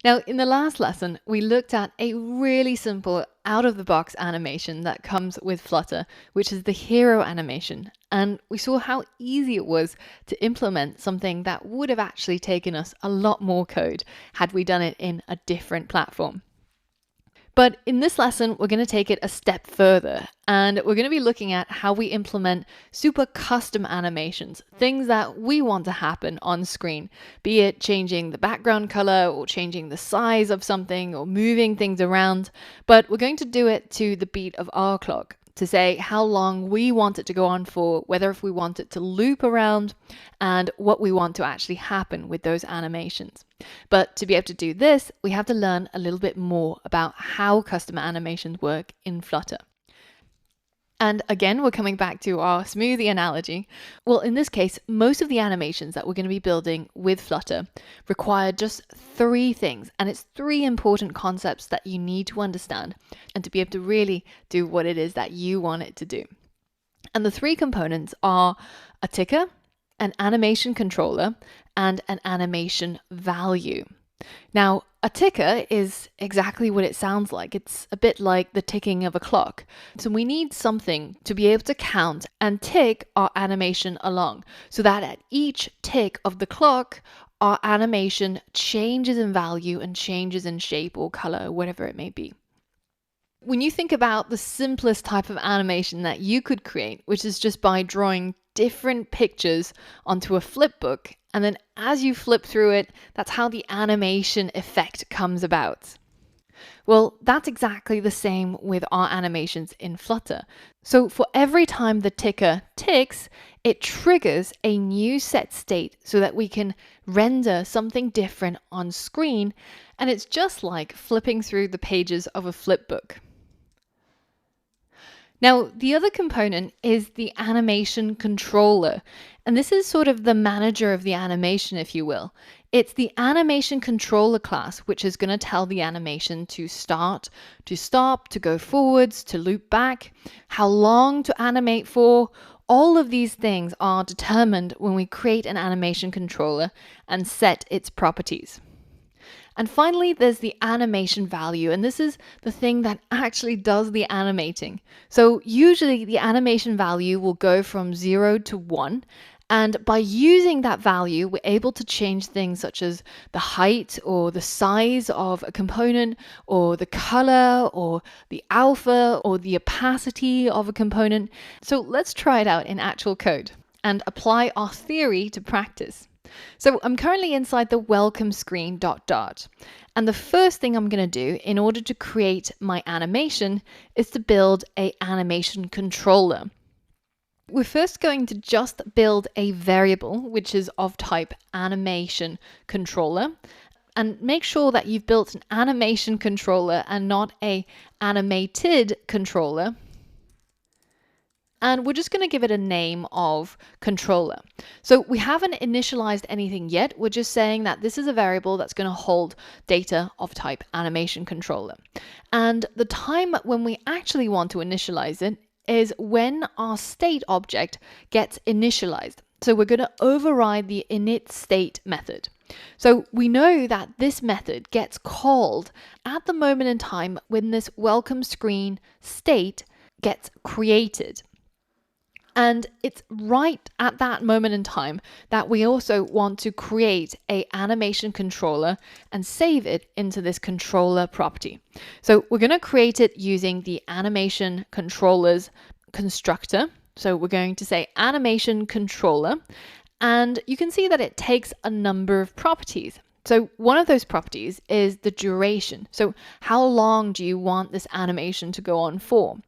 Now, in the last lesson, we looked at a really simple out-of-the-box animation that comes with Flutter, which is the hero animation. And we saw how easy it was to implement something that would have actually taken us a lot more code had we done it in a different platform. But in this lesson, we're going to take it a step further, and we're going to be looking at how we implement super custom animations, things that we want to happen on screen, be it changing the background color or changing the size of something or moving things around. But we're going to do it to the beat of our clock, to say how long we want it to go on for, whether if we want it to loop around, and what we want to actually happen with those animations. But to be able to do this, we have to learn a little bit more about how custom animations work in Flutter. And again, we're coming back to our smoothie analogy. Well, in this case, most of the animations that we're going to be building with Flutter require just three things. And it's three important concepts that you need to understand and to be able to really do what it is that you want it to do. And the three components are a ticker, an animation controller, and an animation value. Now, a ticker is exactly what it sounds like. It's a bit like the ticking of a clock. So we need something to be able to count and tick our animation along so that at each tick of the clock, our animation changes in value and changes in shape or color, whatever it may be. When you think about the simplest type of animation that you could create, which is just by drawing different pictures onto a flip book, and then as you flip through it, that's how the animation effect comes about. Well, that's exactly the same with our animations in Flutter. So for every time the ticker ticks, it triggers a new set state so that we can render something different on screen, and it's just like flipping through the pages of a flip book. Now, the other component is the animation controller, and this is sort of the manager of the animation, if you will. It's the animation controller class, which is going to tell the animation to start, to stop, to go forwards, to loop back, how long to animate for. All of these things are determined when we create an animation controller and set its properties. And finally, there's the animation value, and this is the thing that actually does the animating. So usually the animation value will go from 0 to 1, and by using that value, we're able to change things such as the height or the size of a component, or the color, or the alpha, or the opacity of a component. So let's try it out in actual code and apply our theory to practice. So I'm currently inside the welcome screen ... And the first thing I'm going to do in order to create my animation is to build an animation controller. We're first going to just build a variable which is of type animation controller, and make sure that you've built an animation controller and not an animated controller. And we're just going to give it a name of controller. So we haven't initialized anything yet. We're just saying that this is a variable that's going to hold data of type animation controller. And the time when we actually want to initialize it is when our state object gets initialized. So we're going to override the init state method. So we know that this method gets called at the moment in time when this welcome screen state gets created. And it's right at that moment in time that we also want to create an animation controller and save it into this controller property. So we're going to create it using the animation controllers constructor. So we're going to say animation controller, and you can see that it takes a number of properties. So one of those properties is the duration. So how long do you want this animation to go on for?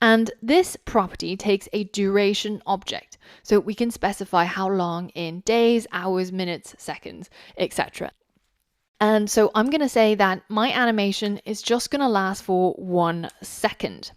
And this property takes a duration object. So we can specify how long in days, hours, minutes, seconds, etc. And so I'm going to say that my animation is just going to last for 1 second.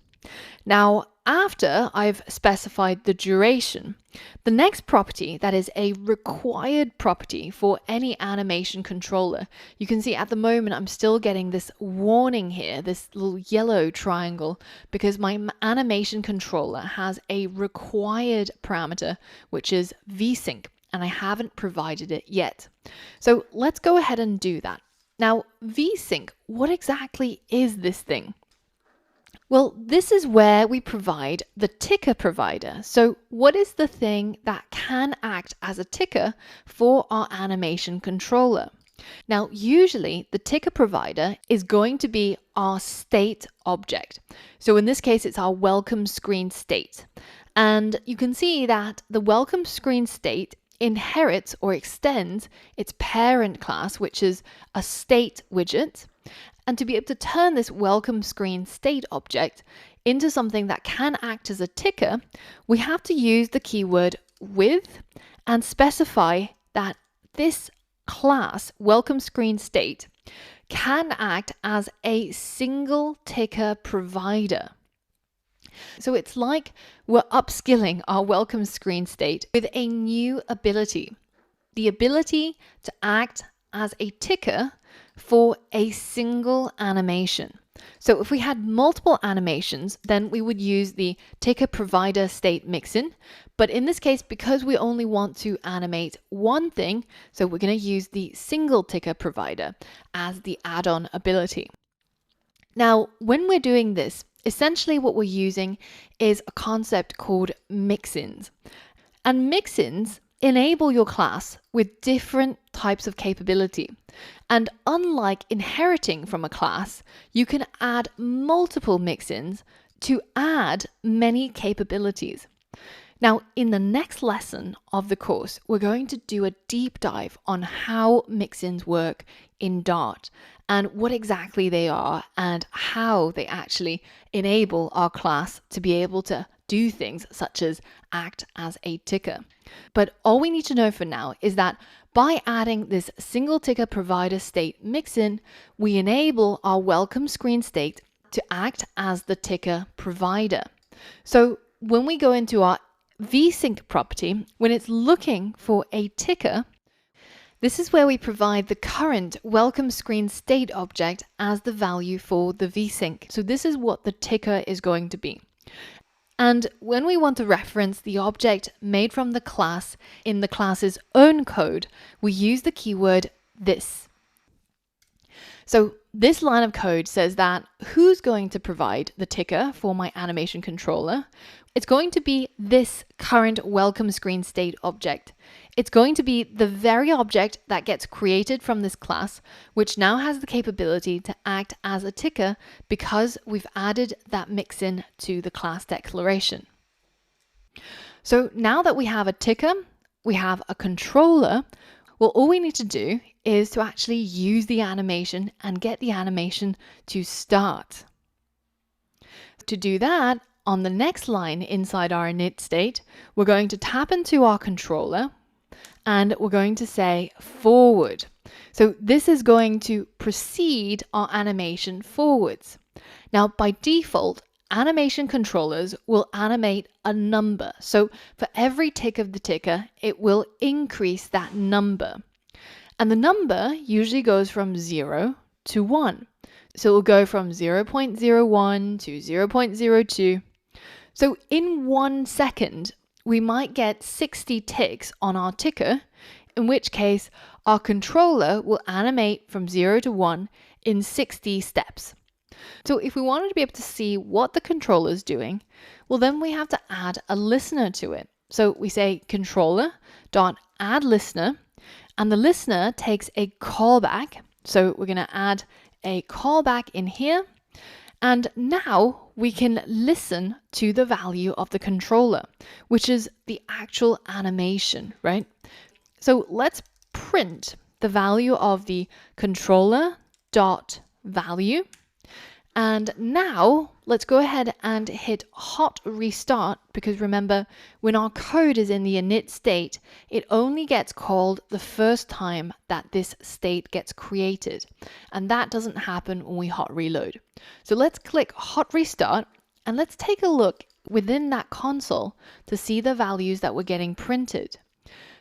Now, after I've specified the duration, the next property that is a required property for any animation controller, you can see at the moment I'm still getting this warning here, this little yellow triangle, because my animation controller has a required parameter, which is vsync, and I haven't provided it yet. So let's go ahead and do that. Now, vsync, what exactly is this thing? Well, this is where we provide the ticker provider. So what is the thing that can act as a ticker for our animation controller? Now, usually the ticker provider is going to be our state object. So in this case, it's our welcome screen state. And you can see that the welcome screen state inherits or extends its parent class, which is a state widget. And to be able to turn this welcome screen state object into something that can act as a ticker, we have to use the keyword with and specify that this class, welcome screen state, can act as a single ticker provider. So it's like we're upskilling our welcome screen state with a new ability, the ability to act as a ticker for a single animation. So if we had multiple animations, then we would use the ticker provider state mixin. But in this case, because we only want to animate one thing, so we're going to use the single ticker provider as the add-on ability. Now, when we're doing this, essentially what we're using is a concept called mixins. And mixins enable your class with different types of capability. And unlike inheriting from a class, you can add multiple mixins to add many capabilities. Now, in the next lesson of the course, we're going to do a deep dive on how mixins work in Dart and what exactly they are and how they actually enable our class to be able to do things such as act as a ticker. But all we need to know for now is that by adding this single ticker provider state mixin, we enable our welcome screen state to act as the ticker provider. So when we go into our vsync property, when it's looking for a ticker, this is where we provide the current welcome screen state object as the value for the vsync. So this is what the ticker is going to be. And when we want to reference the object made from the class in the class's own code, we use the keyword this. So this line of code says that who's going to provide the ticker for my animation controller? It's going to be this current welcome screen state object. It's going to be the very object that gets created from this class, which now has the capability to act as a ticker because we've added that mixin to the class declaration. So now that we have a ticker, we have a controller, well, all we need to do is to actually use the animation and get the animation to start. To do that, on the next line inside our init state, we're going to tap into our controller and we're going to say forward. So this is going to precede our animation forwards. Now, by default, animation controllers will animate a number. So for every tick of the ticker, it will increase that number. And the number usually goes from 0 to 1. So it will go from 0.01 to 0.02. So in 1 second, we might get 60 ticks on our ticker, in which case our controller will animate from 0 to 1 in 60 steps. So if we wanted to be able to see what the controller is doing, well, then we have to add a listener to it. So we say controller.addListener, and the listener takes a callback. So we're going to add a callback in here. And now we can listen to the value of the controller, which is the actual animation, right? So let's print the value of the controller.value. And now let's go ahead and hit hot restart, because remember, when our code is in the init state, it only gets called the first time that this state gets created. And that doesn't happen when we hot reload. So let's click hot restart and let's take a look within that console to see the values that we're getting printed.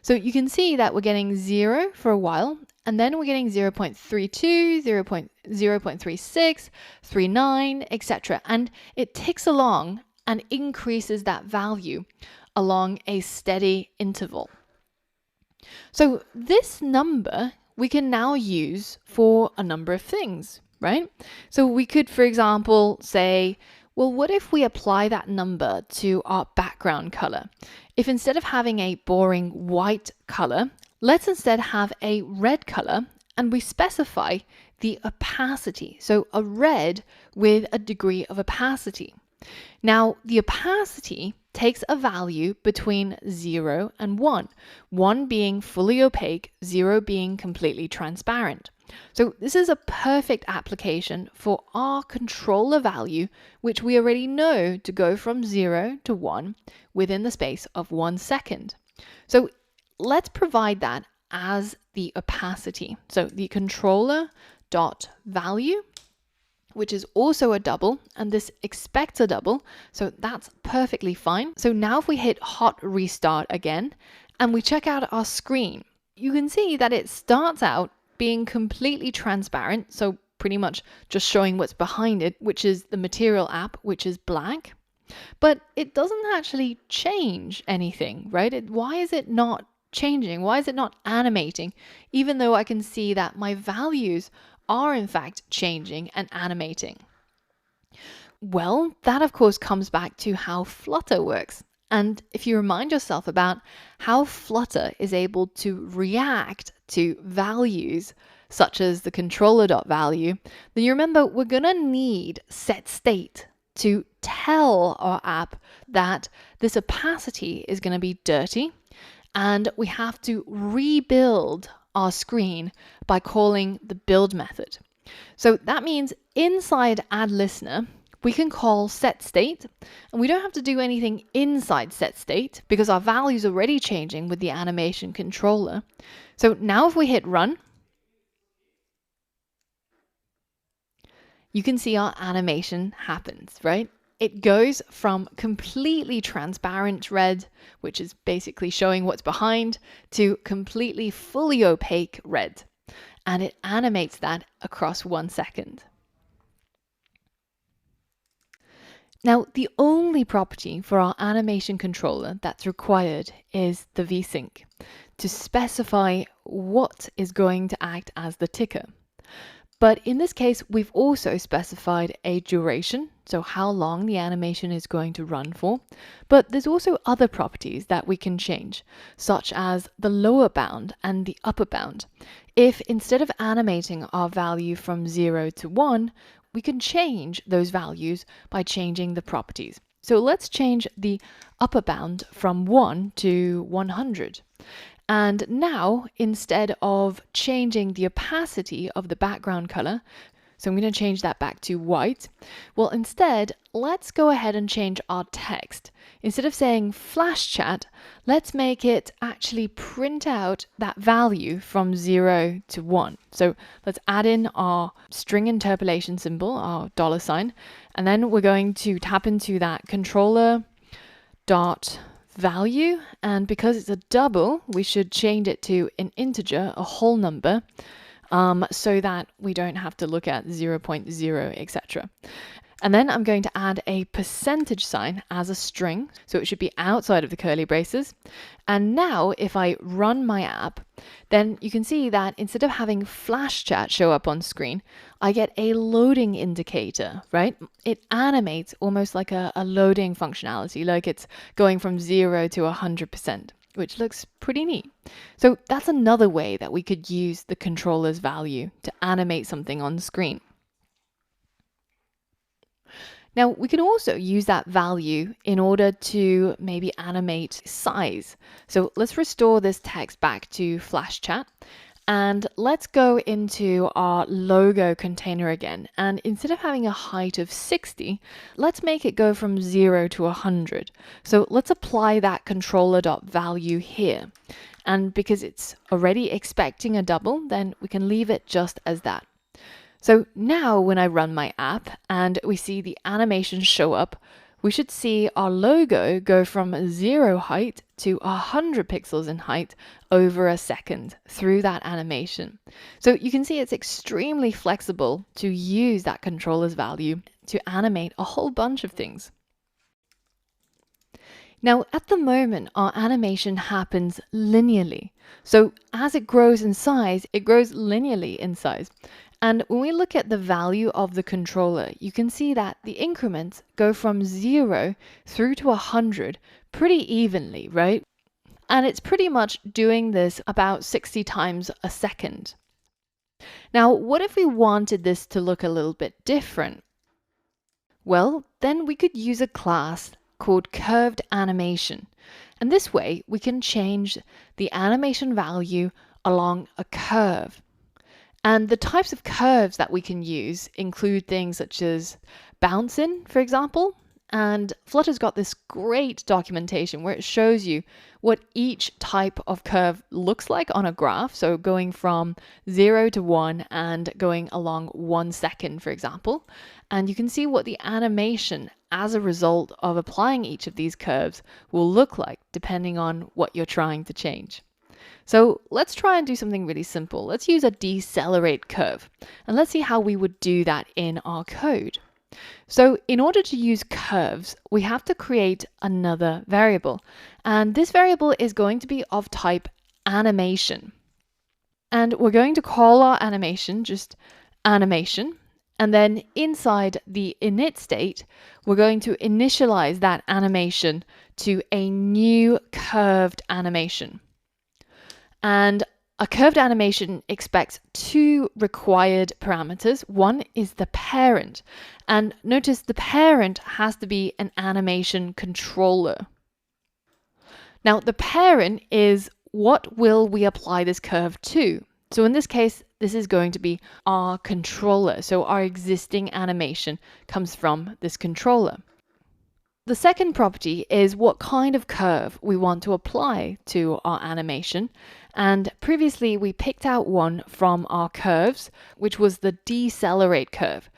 So you can see that we're getting 0 for a while, and then we're getting 0.32, 0.36, 39, etc. And it ticks along and increases that value along a steady interval. So this number, we can now use for a number of things, right? So we could, for example, say, well, what if we apply that number to our background color? If instead of having a boring white color, let's instead have a red color, and we specify the opacity. So a red with a degree of opacity. Now, the opacity takes a value between 0 and 1, 1 being fully opaque, 0 being completely transparent. So this is a perfect application for our controller value, which we already know to go from 0 to 1 within the space of 1 second. So let's provide that as the opacity. So the controller dot value, which is also a double, and this expects a double, so that's perfectly fine. So now if we hit hot restart again and we check out our screen, you can see that it starts out being completely transparent, so pretty much just showing what's behind it, which is the material app, which is black, but it doesn't actually change anything, right? Why is it not changing? Why is it not animating, even though I can see that my values are in fact changing and animating? Well, that of course comes back to how Flutter works. And if you remind yourself about how Flutter is able to react to values such as the controller.value, then you remember we're going to need setState to tell our app that this opacity is going to be dirty, and we have to rebuild our screen by calling the build method. So that means inside add listener, we can call setState, and we don't have to do anything inside setState because our value is already changing with the animation controller. So now if we hit run, you can see our animation happens, right? It goes from completely transparent red, which is basically showing what's behind, to completely fully opaque red. And it animates that across 1 second. Now, the only property for our animation controller that's required is the vsync to specify what is going to act as the ticker. But in this case, we've also specified a duration, so how long the animation is going to run for. But there's also other properties that we can change, such as the lower bound and the upper bound. If instead of animating our value from 0 to 1, we can change those values by changing the properties. So let's change the upper bound from 1 to 100. And now, instead of changing the opacity of the background color, so I'm going to change that back to white. Well, instead, let's go ahead and change our text. Instead of saying flash chat, let's make it actually print out that value from 0 to 1. So let's add in our string interpolation symbol, our $sign, and then we're going to tap into that controller dot value, and because it's a double, we should change it to an integer, a whole number, so that we don't have to look at 0.0, etc. And then I'm going to add a percentage sign as a string, so it should be outside of the curly braces. And now if I run my app, then you can see that instead of having flash chat show up on screen, I get a loading indicator, right? It animates almost like a loading functionality, like it's going from 0 to 100%, which looks pretty neat. So that's another way that we could use the controller's value to animate something on the screen. Now, we can also use that value in order to maybe animate size. So let's restore this text back to Flash Chat, and let's go into our logo container again. And instead of having a height of 60, let's make it go from 0 to 100. So let's apply that controller.value here. And because it's already expecting a double, then we can leave it just as that. So now when I run my app and we see the animation show up, we should see our logo go from 0 height to 100 pixels in height over a second through that animation. So you can see it's extremely flexible to use that controller's value to animate a whole bunch of things. Now, at the moment, our animation happens linearly. So as it grows in size, it grows linearly in size. And when we look at the value of the controller, you can see that the increments go from 0 through to 100 pretty evenly, right? And it's pretty much doing this about 60 times a second. Now, what if we wanted this to look a little bit different? Well, then we could use a class called curved animation. And this way we can change the animation value along a curve. And the types of curves that we can use include things such as bouncing, for example. And Flutter's got this great documentation where it shows you what each type of curve looks like on a graph. So going from 0 to 1 and going along 1 second, for example. And you can see what the animation as a result of applying each of these curves will look like depending on what you're trying to change. So let's try and do something really simple. Let's use a decelerate curve, and let's see how we would do that in our code. So in order to use curves, we have to create another variable, and this variable is going to be of type animation. And we're going to call our animation just animation, and then inside the init state, we're going to initialize that animation to a new curved animation. And a curved animation expects two required parameters. One is the parent. And notice the parent has to be an animation controller. Now, the parent is what will we apply this curve to? So in this case, this is going to be our controller. So our existing animation comes from this controller. The second property is what kind of curve we want to apply to our animation. And previously we picked out one from our curves, which was the decelerate curve.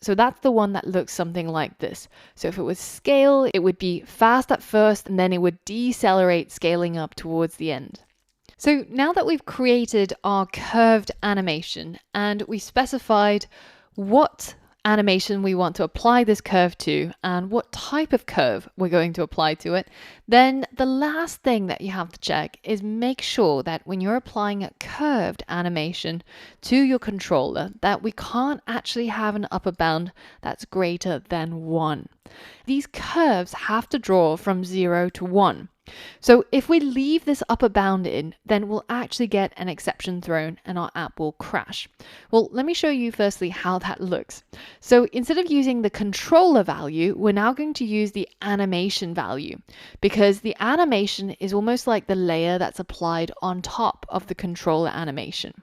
So that's the one that looks something like this. So if it was scale, it would be fast at first and then it would decelerate, scaling up towards the end. So now that we've created our curved animation and we specified what animation we want to apply this curve to and what type of curve we're going to apply to it, then the last thing that you have to check is make sure that when you're applying a curved animation to your controller that we can't actually have an upper bound that's greater than 1. These curves have to draw from 0 to 1. So if we leave this upper bound in, then we'll actually get an exception thrown and our app will crash. Well, let me show you firstly how that looks. So instead of using the controller value, we're now going to use the animation value because the animation is almost like the layer that's applied on top of the controller animation.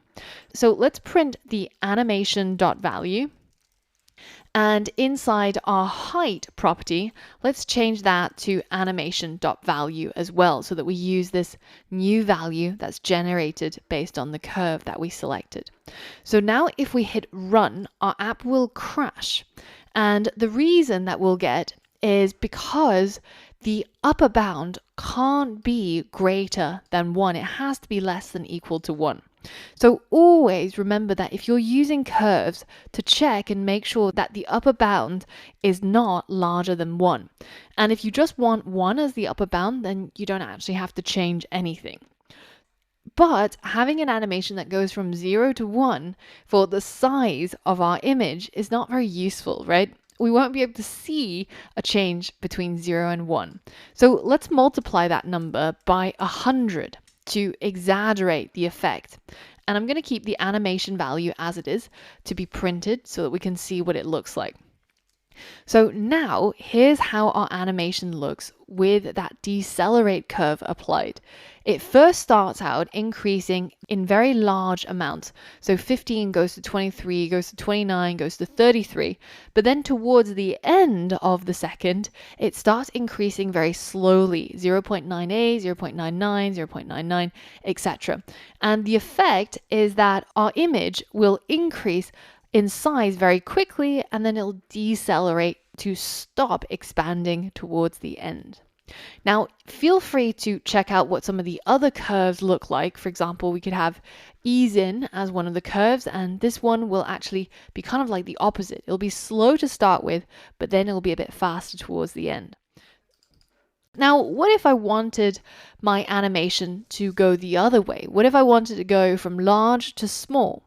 So let's print the animation.value. And inside our height property, let's change that to animation.value as well so that we use this new value that's generated based on the curve that we selected. So now if we hit run, our app will crash. And the reason that we'll get is because the upper bound can't be greater than 1. It has to be less than equal to 1. So always remember that if you're using curves to check and make sure that the upper bound is not larger than 1. And if you just want 1 as the upper bound, then you don't actually have to change anything. But having an animation that goes from 0 to 1 for the size of our image is not very useful, right? We won't be able to see a change between 0 and 1. So let's multiply that number by 100 to exaggerate the effect. And I'm going to keep the animation value as it is to be printed so that we can see what it looks like. So now here's how our animation looks with that decelerate curve applied. It first starts out increasing in very large amounts. So 15 goes to 23, goes to 29, goes to 33. But then towards the end of the second, it starts increasing very slowly, 0.98, 0.99, 0.99, etc. And the effect is that our image will increase in size very quickly, and then it'll decelerate to stop expanding towards the end. Now, feel free to check out what some of the other curves look like. For example, we could have ease in as one of the curves, and this one will actually be kind of like the opposite. It'll be slow to start with, but then it'll be a bit faster towards the end. Now, what if I wanted my animation to go the other way? What if I wanted to go from large to small?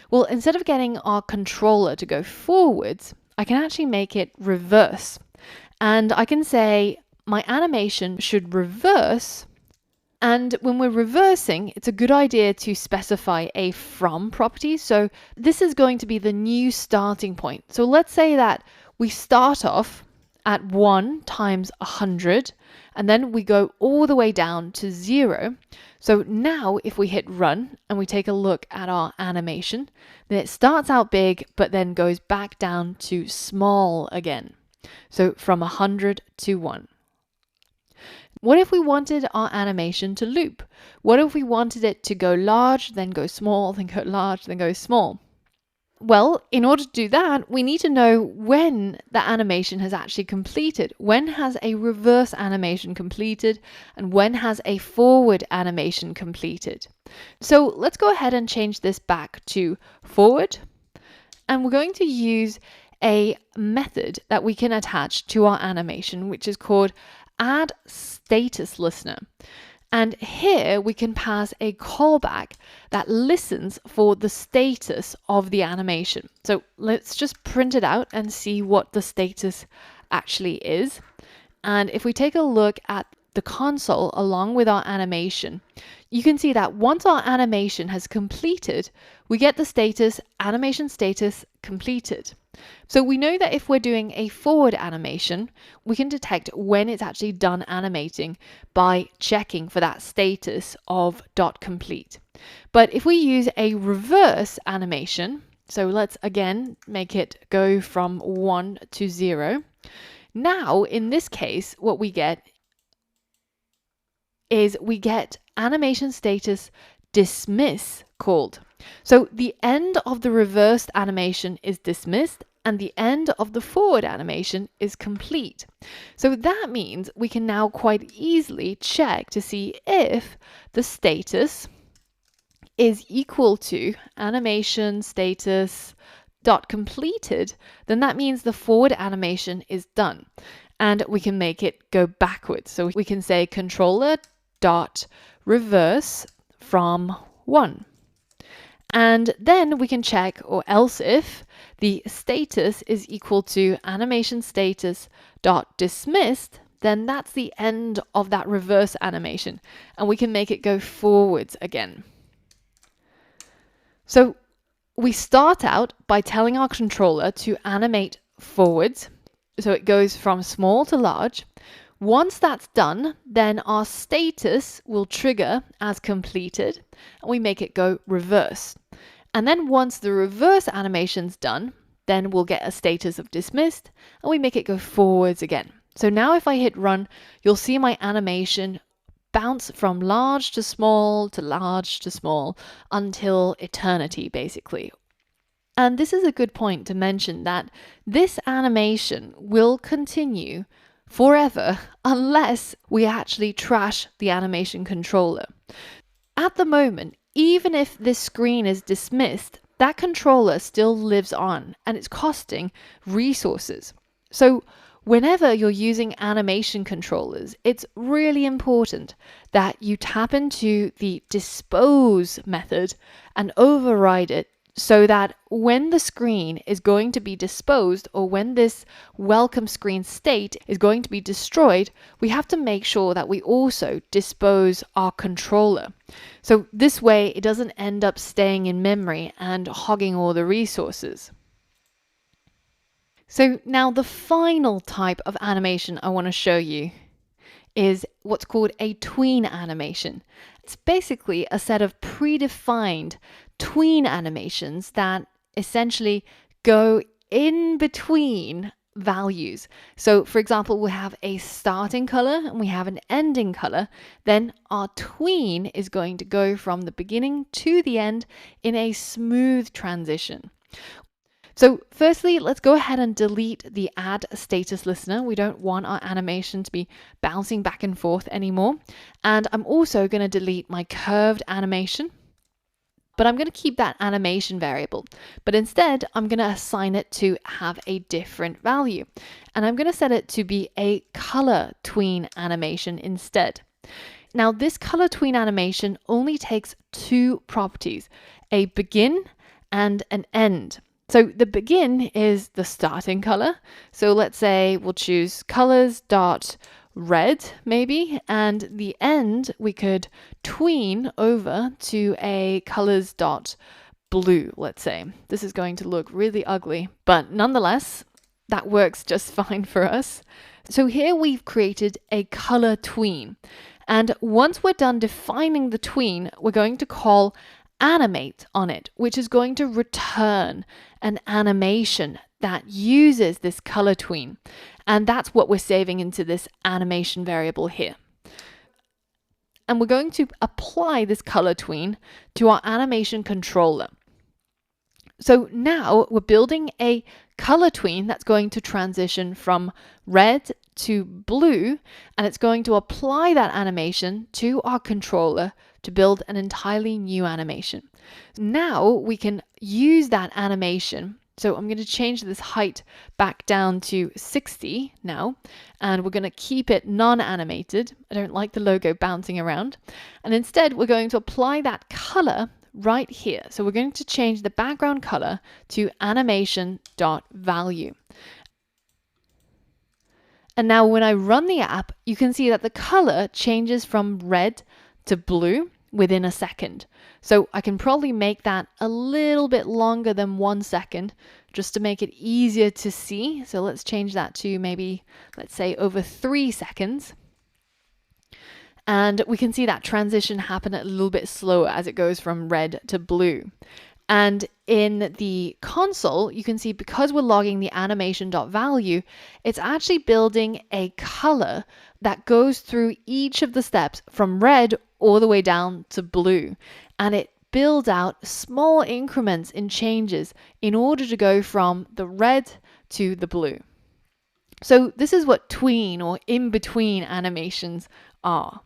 Well, instead of getting our controller to go forwards, I can actually make it reverse. And I can say my animation should reverse. And when we're reversing, it's a good idea to specify a from property. So this is going to be the new starting point. So let's say that we start off at 1 times 100, and then we go all the way down to 0. So now if we hit run and we take a look at our animation, then it starts out big, but then goes back down to small again. So from 100 to 1. What if we wanted our animation to loop? What if we wanted it to go large, then go small, then go large, then go small? Well, in order to do that, we need to know when the animation has actually completed. When has a reverse animation completed and when has a forward animation completed? So let's go ahead and change this back to forward. And we're going to use a method that we can attach to our animation, which is called add status listener. And here we can pass a callback that listens for the status of the animation. So let's just print it out and see what the status actually is. And if we take a look at the console along with our animation, you can see that once our animation has completed, we get the status, animation status completed. So we know that if we're doing a forward animation, we can detect when it's actually done animating by checking for that status of .complete. But if we use a reverse animation, so let's again make it go from 1 to 0. Now, in this case, what we get is we get animation status dismiss called. So the end of the reversed animation is dismissed and the end of the forward animation is complete. So that means we can now quite easily check to see if the status is equal to animation status dot completed, then that means the forward animation is done. And we can make it go backwards. So we can say controller dot reverse from 1. And then we can check, or else if the status is equal to animation status dot dismissed, then that's the end of that reverse animation. And we can make it go forwards again. So we start out by telling our controller to animate forwards. So it goes from small to large. Once that's done, then our status will trigger as completed and we make it go reverse. And then once the reverse animation's done, then we'll get a status of dismissed and we make it go forwards again. So now if I hit run, you'll see my animation bounce from large to small to large to small until eternity, basically. And this is a good point to mention that this animation will continue forever unless we actually trash the animation controller. At the moment, even if this screen is dismissed, that controller still lives on and it's costing resources. So whenever you're using animation controllers, it's really important that you tap into the dispose method and override it so that when the screen is going to be disposed or when this welcome screen state is going to be destroyed, we have to make sure that we also dispose our controller. So this way it doesn't end up staying in memory and hogging all the resources. So now the final type of animation I want to show you is what's called a tween animation. It's basically a set of predefined tween animations that essentially go in between values. So for example, we have a starting color and we have an ending color. Then our tween is going to go from the beginning to the end in a smooth transition. So firstly, let's go ahead and delete the add status listener. We don't want our animation to be bouncing back and forth anymore. And I'm also going to delete my curved animation. but I'm going to keep that animation variable. But instead, I'm going to assign it to have a different value. And I'm going to set it to be a color tween animation instead. Now, this color tween animation only takes two properties, a begin and an end. So the begin is the starting color. So let's say we'll choose colors dot red maybe, and the end we could tween over to a colors dot blue, let's say. This is going to look really ugly, but nonetheless, that works just fine for us. So here we've created a color tween. And once we're done defining the tween, we're going to call animate on it, which is going to return an animation that uses this color tween. And that's what we're saving into this animation variable here. And we're going to apply this color tween to our animation controller. So now we're building a color tween that's going to transition from red to blue, and it's going to apply that animation to our controller to build an entirely new animation. Now we can use that animation. So I'm going to change this height back down to 60 now, and we're going to keep it non-animated. I don't like the logo bouncing around. And instead, we're going to apply that color right here. So we're going to change the background color to animation.value. And now when I run the app, you can see that the color changes from red to blue within a second. So I can probably make that a little bit longer than 1 second just to make it easier to see. So let's change that to maybe, let's say, over 3 seconds. And we can see that transition happen a little bit slower as it goes from red to blue. And in the console, you can see because we're logging the animation.value, it's actually building a color that goes through each of the steps from red all the way down to blue. And it builds out small increments in changes in order to go from the red to the blue. So this is what tween or in-between animations are.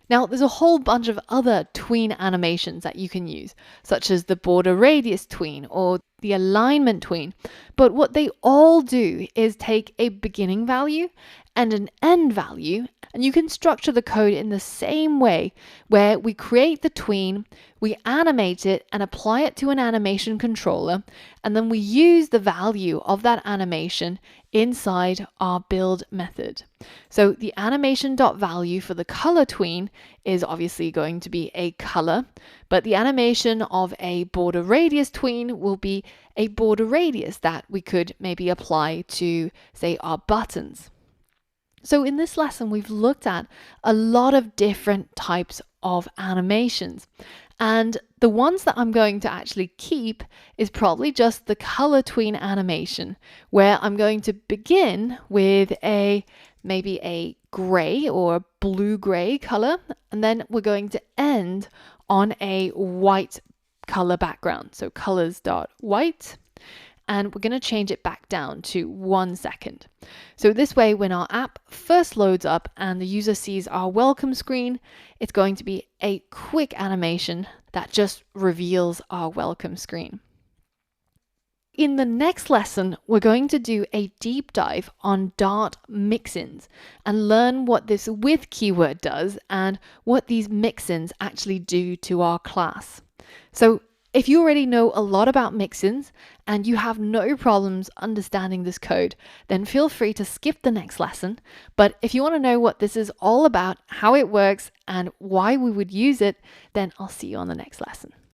Now, there's a whole bunch of other tween animations that you can use, such as the border radius tween or the alignment tween. But what they all do is take a beginning value and an end value, and you can structure the code in the same way where we create the tween, we animate it and apply it to an animation controller, and then we use the value of that animation inside our build method. So the animation.value for the color tween is obviously going to be a color, but the animation of a border radius tween will be a border radius that we could maybe apply to, say, our buttons. So in this lesson, we've looked at a lot of different types of animations. And the ones that I'm going to actually keep is probably just the color tween animation, where I'm going to begin with maybe a gray or blue-gray color, and then we're going to end on a white color background. So colors.white. And we're going to change it back down to 1 second. So this way, when our app first loads up and the user sees our welcome screen, it's going to be a quick animation that just reveals our welcome screen. In the next lesson, we're going to do a deep dive on Dart mixins and learn what this with keyword does and what these mixins actually do to our class. So if you already know a lot about mixins and you have no problems understanding this code, then feel free to skip the next lesson. But if you want to know what this is all about, how it works, and why we would use it, then I'll see you on the next lesson.